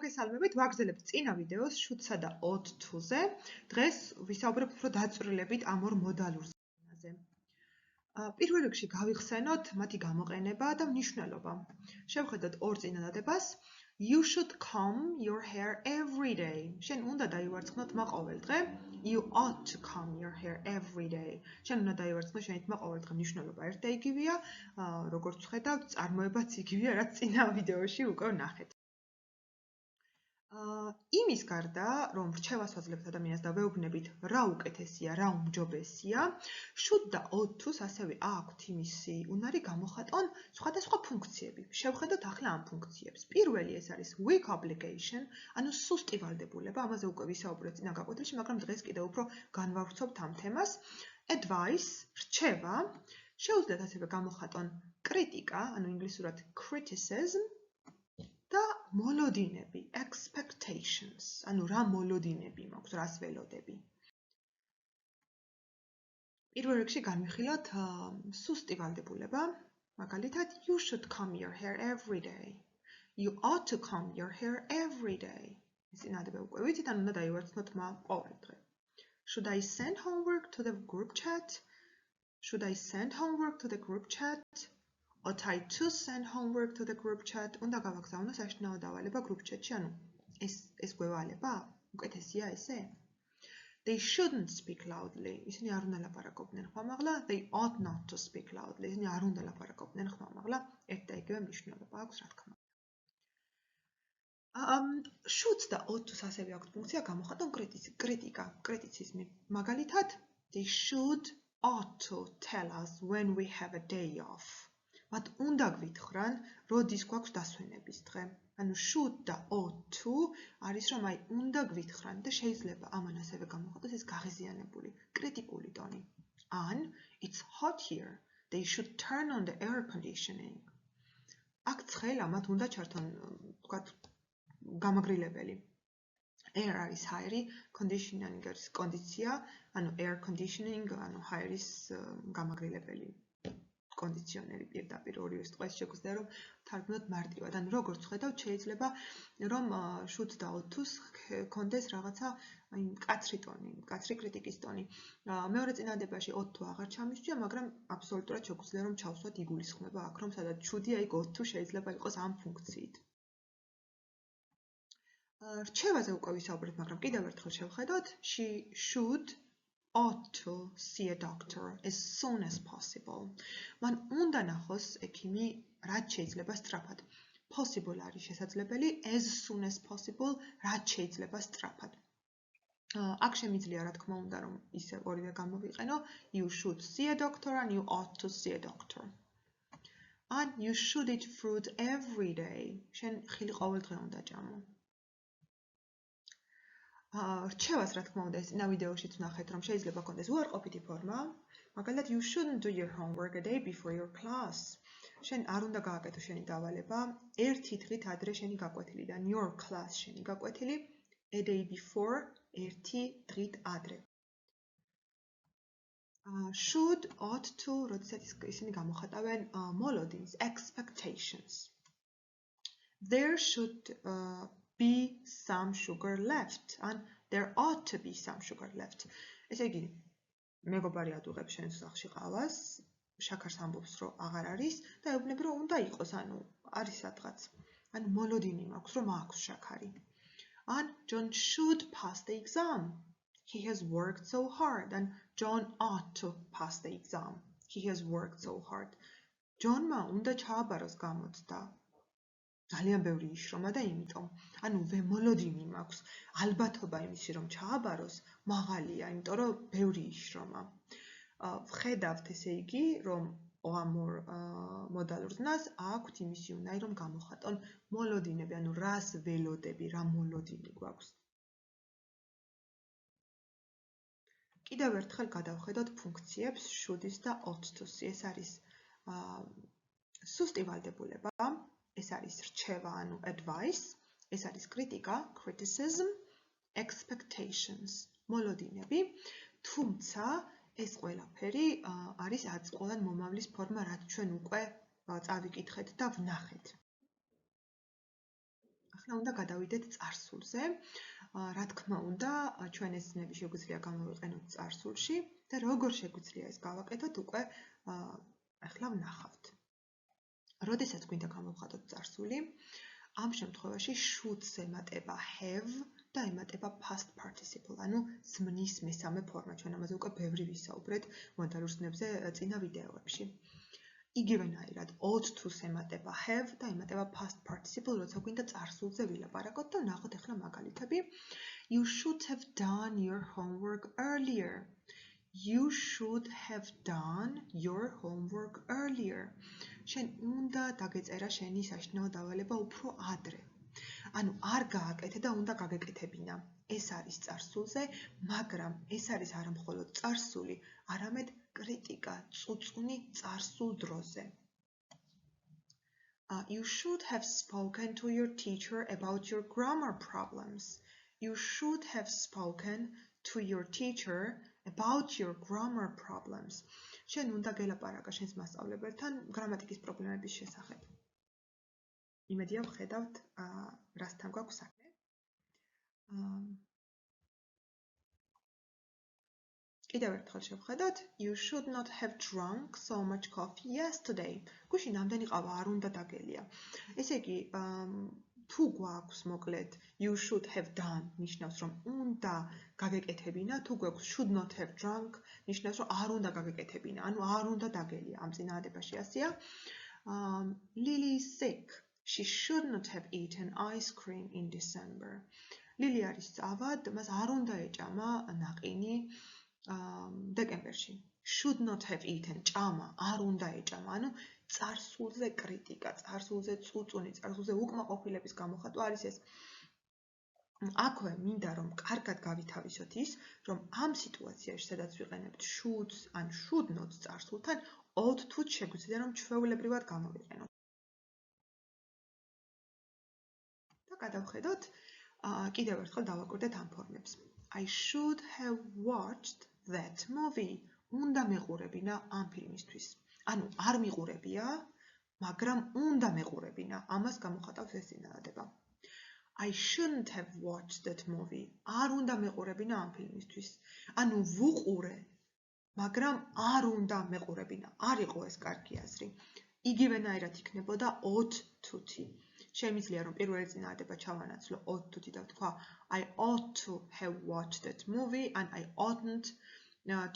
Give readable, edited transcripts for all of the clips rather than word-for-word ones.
მოგესალმებით, ვაგრძელებთ წინა ვიდეოს should-სა და ought to-ზე. დღეს ვისაუბრებთ უფრო დაწვრილებით ამ ორ მოდალურ ზემაზე. პირველ რიგში გავიხსენოთ მათი გამოყენება და მნიშვნელობა. შევხედოთ ორ წინადადებას. You should comb your hair every day. შენ უნდა დაივარცხნო თმა ყოველ დღე. You ought to comb your hair every day. შენ უნდა დაივარცხნო შენი თმა ყოველ დღე. მნიშვნელობა ერთ და იგივეა. როგორც ვხედავთ, წარმოებაც იგივეა, რაც წინა ვიდეოში უკვე ვნახეთ. იმის გარდა, რომ რჩევას ვაძლევთ ადამიანს და ვეუბნებით, რა უკეთესია, რა უმჯობესია, should და ought to-ს ასევე აქვთ იმისი უნარი გამოხატონ სხვადასხვა ფუნქციები. შევხედოთ ახლა ამ ფუნქციებს. პირველი ეს არის weak obligation, ანუ სუსტი ვალდებულება, ამაზე უკვე ვისაუბრეთ წინა გაკვეთილში, მაგრამ დღეს კიდევ უფრო განვავრცობთ ამ თემას. Advice, რჩევა, შეუძლიათ ასევე გამოხატონ კრიტიკა, ანუ ინგლისურად criticism, და მოლოდინები, expectations, ანუ რა მოლოდინები მაქვს, რას ველოდები. პირველ რიგში განვიხილოთ სუსტი ვალდებულება, მაგალითად, you should comb your hair every day. You ought to comb your hair every day. ეს წინადადება უკვე ვიცით, ან უნდა დაივარცხნოთ თმა ყოველ დღე. Should I send homework to the group chat? Should I send homework to the group chat? Ought I to send homework to the group chat? უნდა გავაგზავნო საშინაო დავალება group chat-ში, ანუ ეს გვევალება? უკეთესია ესე? They shouldn't speak loudly. ისინი არ უნდა ლაპარაკობდნენ ხმამაღლა. They ought not to speak loudly. ისინი არ უნდა ლაპარაკობდნენ ხმამაღლა. ერთ და იგივე მნიშვნელობა აქვს, რა თქმა უნდა. Should და ought to-ს ასევე აქვს ფუნქცია გამოხატონ კრიტიკა, კრიტიციზმი. მაგალითად, they should ought to tell us when we have a day off. მათ უნდა გვითხრან, როდის გვაქვს დასვენების დღე. ანუ should და ought to არის რომ აი უნდა გვითხრან და შეიძლება ამან ასევე გამოხატოს ეს გაღიზიანებული, კრიტიკული ტონი. ან it's hot here. They should turn on the air conditioning. აქ ცხელა, მათ უნდა ჩართონ, ვთქვათ, გამაგრილებელი. Air არის ჰაერი, conditioning არის კონდიცია, ანუ air conditioning, ანუ ჰაერის გამაგრილებელი. კონდიციონერი პირდაპირ ორივე სიტყვაში შეგვიძლია რომ თარგმნოთ მარტივად. ანუ როგორც ხედავთ, შეიძლება რომ should და ought to-ს ჰქონდეს რაღაცა აი მკაცრი ტონი, მკაცრი კრიტიკის ტონი. მეორე წინადადებაში ought to აღარ ჩამისვია, მაგრამ აბსოლუტურად შეგვიძლია რომ ჩავსვათ იგულისხმება აქ, რომ სადაც should-ი აი ought to შეიძლება იყოს ამ ფუნქციით. რჩევაზე უკვე ვისაუბრეთ, მაგრამ კიდევ ერთხელ შევხედოთ, she should ought to see a doctor as soon as possible. მან უნდა ნახოს ექიმი რაც შეიძლება სწრაფად. Possible არის შესაძლებელი, as soon as possible, რაც შეიძლება სწრაფად. აქ შემიძლია რა თქმა უნდა რომ ისე ორივე გამოვიყენო, you should see a doctor and you ought to see a doctor. And you should eat fruit every day. შენ ხილი ყოველ დღე უნდა ჭამო. რჩევას რა თქმა უნდა ეს წინა ვიდეოშიც ვნახეთ რომ შეიძლება ქონდეს უარყოფითი ფორმა. მაგალითად you shouldn't do your homework a day before your class. შენ არ უნდა გააკეთო შენი დავალება ერთი დღით ადრე შენი გაკვეთილიდან your class შენი გაკვეთილი a day before ერთი დღით ადრე. Should ought to როდესაც ისინი გამოხატავენ მოლოდინს expectations. There should be some sugar left and there ought to be some sugar left. ესე იგი, მეგობარი ადუღებს შენ სახლში ყავას, შაქარს ამბობს რომ აღარ არის და ეუბნები რომ უნდა იყოს, ანუ არის სადღაც. ანუ მოლოდინი მაქვს რომ აქვს შაქარი. And John should pass the exam. He has worked so hard and John ought to pass the exam. He has worked so hard. John-მა უნდა ჩააბაროს გამოცდა. ძალიან ბევრი იშრომა და იმიტომ, ანუ მოლოდინი მაქვს, ალბათობა იმისი რომ ჩააბაროს მაღალია, იმიტომ რომ ბევრი იშრომა. ვხედავთ ესე იგი, რომ ამ ორ მოდალურ ზნას აქვთ იმისი უნარი რომ გამოხატონ მოლოდინები, ანუ რას ველოდები, რა მოლოდინი გვაქვს. კიდევ ერთხელ გადავხედოთ ფუნქციებს should-ის და ought to-ს. ეს არის სუსტი ვალდებულება. ეს არის რჩევა, ანუ advice, ეს არის კრიტიკა, criticism, expectations, მოლოდინები, თუმცა ეს ყველაფერი არის აწყლოვან მომავლის ფორმა, რაც ჩვენ უკვე წავიკითხეთ და ვნახეთ. ახლა უნდა გადავიდეთ წარსულზე. რა თქმა უნდა, ჩვენ ეს ცნები შეგვიძლია გამოვიყენოთ წარსულში და როგორ შეგვიძლია ეს გავაკეთოთ, უკვე ახლა ვნახავთ. როდესაც გვინდა გამოვხატოთ წარსული, ამ შემთხვევაში should-ს ემატება have და ემატება past participle, ანუ ზმნის მესამე ფორმა. ჩვენ ამაზე უკვე ბევრი ვისაუბრეთ მოდალურ ზნებზე წინა ვიდეოებში. იგივენაირად ought to-ს ემატება have და ემატება past participle, როცა გვინდა წარსულზე ვილაპარაკოთ და ვნახოთ ახლა მაგალითები. You should have done your homework earlier. You should have done your homework earlier. შენ უნდა დაგეწერა შენი საშინაო დავალება უფრო ადრე. ანუ არ გააკეთე და უნდა გაგეკეთებინა. ეს არის წარსულზე, მაგრამ ეს არის არა მხოლოდ წარსული, არამედ კრიტიკა, წუწუნი წარსულ დროზე. You should have spoken to your teacher about your grammar problems. You should have spoken to your teacher about your grammar problems. შენ უნდა გელაპარაკა შენს მასწავლებელთან გრამატიკის პრობლემების შესახებ. იმედია ვხედავთ, რასთან გვაქვს საქმე. კიდევ ერთხელ შევხედოთ. You should not have drunk so much coffee yesterday. გუშინ ამდენი ყავა არ უნდა დაგელია. ესე იგი, თუ გვაქვს მოკლედ you should have done ნიშნავს რომ უნდა გაგეკეთებინა, თუ გვაქვს should not have drunk ნიშნავს რომ არ უნდა გაგეკეთებინა, ანუ არ უნდა დაგელია. ამ წინააღმდეგობაში ასეა. Lily is sick. She should not have eaten ice cream in December. Lily არის წავად, მას არ უნდა ეჭამა ნაყინი დეკემბერში. Should not have eaten ჭამა, არ უნდა ეჭამა, ანუ წარსულზე კრიტიკა, წარსულზე წუწუნი, წარსულზე უკმაყოფილების გამოხატვა არის ეს. აქვე მინდა რომ კარგად გავითავისოთ ის, რომ ამ სიტუაციაში, სადაც ვიყენებთ should-ს ან should not წარსულთან, ought to შეგვიძლია რომ ჩვეულებრივად გამოვიყენოთ. და გადავხედოთ, კიდევ ერთხელ დავაკვირდეთ ამ ფორმებს. I should have watched that movie. უნდა მეყურებინა ამ ფილმისთვის. ანუ არ მიყურებია, მაგრამ უნდა მეყურებინა. ამას გამოხატავს ეს წინადადება. I shouldn't have watched that movie. არ უნდა მეყურებინა ამ ფილმისთვის. ანუ ვუყურე, მაგრამ არ უნდა მეყურებინა. არ იყო ეს კარგი აზრი. იგივენაირად იქნებოდა ought to-თი. შემიძლია რომ პირველი წინადადება ჩავანაცვლო ought to-თი და ვთქვა I ought to have watched that movie and I oughtn't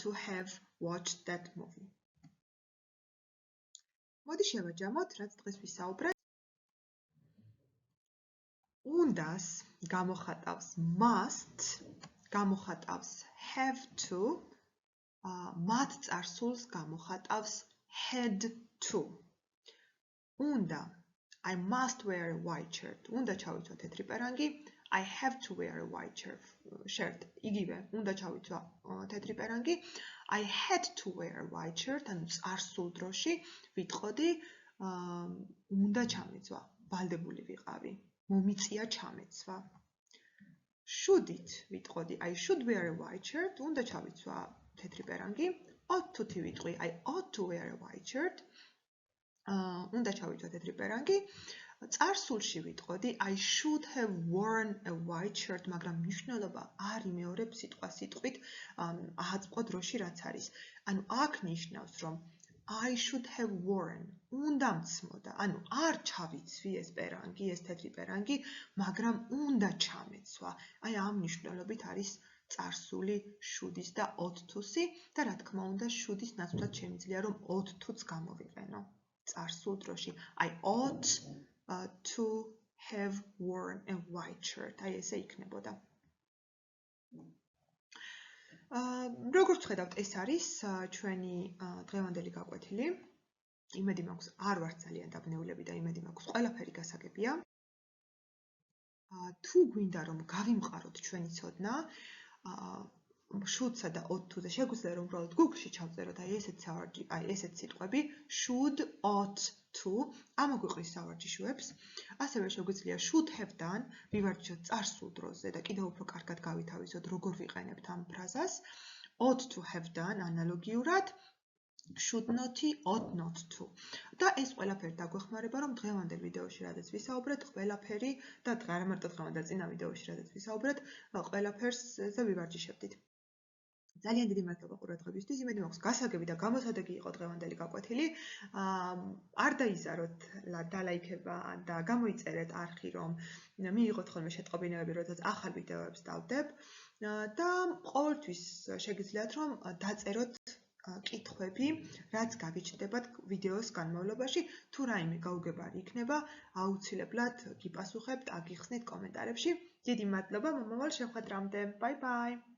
to have watched that movie. მოდი შევაჯამოთ, რაც დღეს ვისაუბრეთ. უნდას გამოხატავს must, გამოხატავს have to, მათ წარსულს გამოხატავს had to. უნდა I must wear a white shirt. უნდა ჩავიცვა თეთრი პერანგი. I have to wear a white shirt. იგივე, უნდა ჩავიცვა თეთრი პერანგი. I had to wear a white shirt. ანუ წარსულ დროში ვიტყოდი უნდა ჩამეცვა. ვალდებული ვიყავი. მომიწია ჩამეცვა. Should-ით ვიტყოდი I should wear a white shirt. უნდა ჩავიცვა თეთრი პერანგი. ought-ით ვიტყვი I ought to wear a white shirt. უნდა ჩავიცვა თეთრი პერანგი. წარსულში ვიტყოდი I should have worn a white shirt, მაგრამ მნიშვნელობა არ იმეორებს სიტყვა სიტყვით აწყო დროში რაც არის. ანუ აქ ნიშნავს რომ I should have worn, უნდა მცმოდა, ანუ არ ჩავიცვი ეს პერანგი, ეს თეთრი პერანგი, მაგრამ უნდა ჩამეცვა. აი ამ მნიშვნელობით არის წარსული should-ის და ought to-სი და რა თქმა უნდა should-ის ნაცვლად შემიძლია რომ ought to-ც გამოვიყენო. წარსულ drოში I ought to have worn a white shirt. აი ესე იქნებოდა. როგორც ხედავთ, ეს არის ჩვენი დღევანდელი გაკვეთილი. იმედი მაქვს, არ ვარ ძალიან დაბნეულები და იმედი მაქვს, ყველაფერი გასაგებია. თუ გვინდა რომ გავიმყაროთ ჩვენი ცოდნა, should-სა და ought to-ზე შეგვიძლია რომ უბრალოდ Google-ში ჩავწეროთ აი ესეთ სიტყვები should, ought to, ამოგვიყრის სავარჯიშოებს. ასევე შეგვიძლია should have done, ვივარჯიშოთ წარსულ დროზე და კიდევ უფრო კარგად გავითავისოთ როგორ ვიყენებთ ამ ფრაზას. Ought to have done ანალოგიურად should not-ი, ought not to. და ეს ყველაფერი დაგვეხმარება, რომ დღევანდელ ვიდეოში, რადგან ვისაუბრეთ, ყველაფერი და არა მარტო დღევანდელ წინა ვიდეოში, რადგან ვისაუბრეთ, ყველაფერზე ვივარჯიშებდით. ძალიან დიდი მადლობა ყურადღებისთვის. იმედი მაქვს, გასაგები და გამოსადეგი იყო დღევანდელი გაკვეთილი. არ დაიზაროთ დალაიქება და გამოიწერეთ არხი, რომ მიიღოთ ხოლმე შეტყობინებები, როდესაც ახალ ვიდეოებს დავდებ. და ყოველთვის შეგიძლიათ, რომ დაწეროთ კითხვები, რაც გაგიჩნდებათ ვიდეოს განმავლობაში, თუ რაიმე გაუგებარი იქნება, აუცილებლად გიპასუხებთ, აგიხსნით კომენტარებში. დიდი მადლობა მომავალ შეხვედრამდე. Bye bye.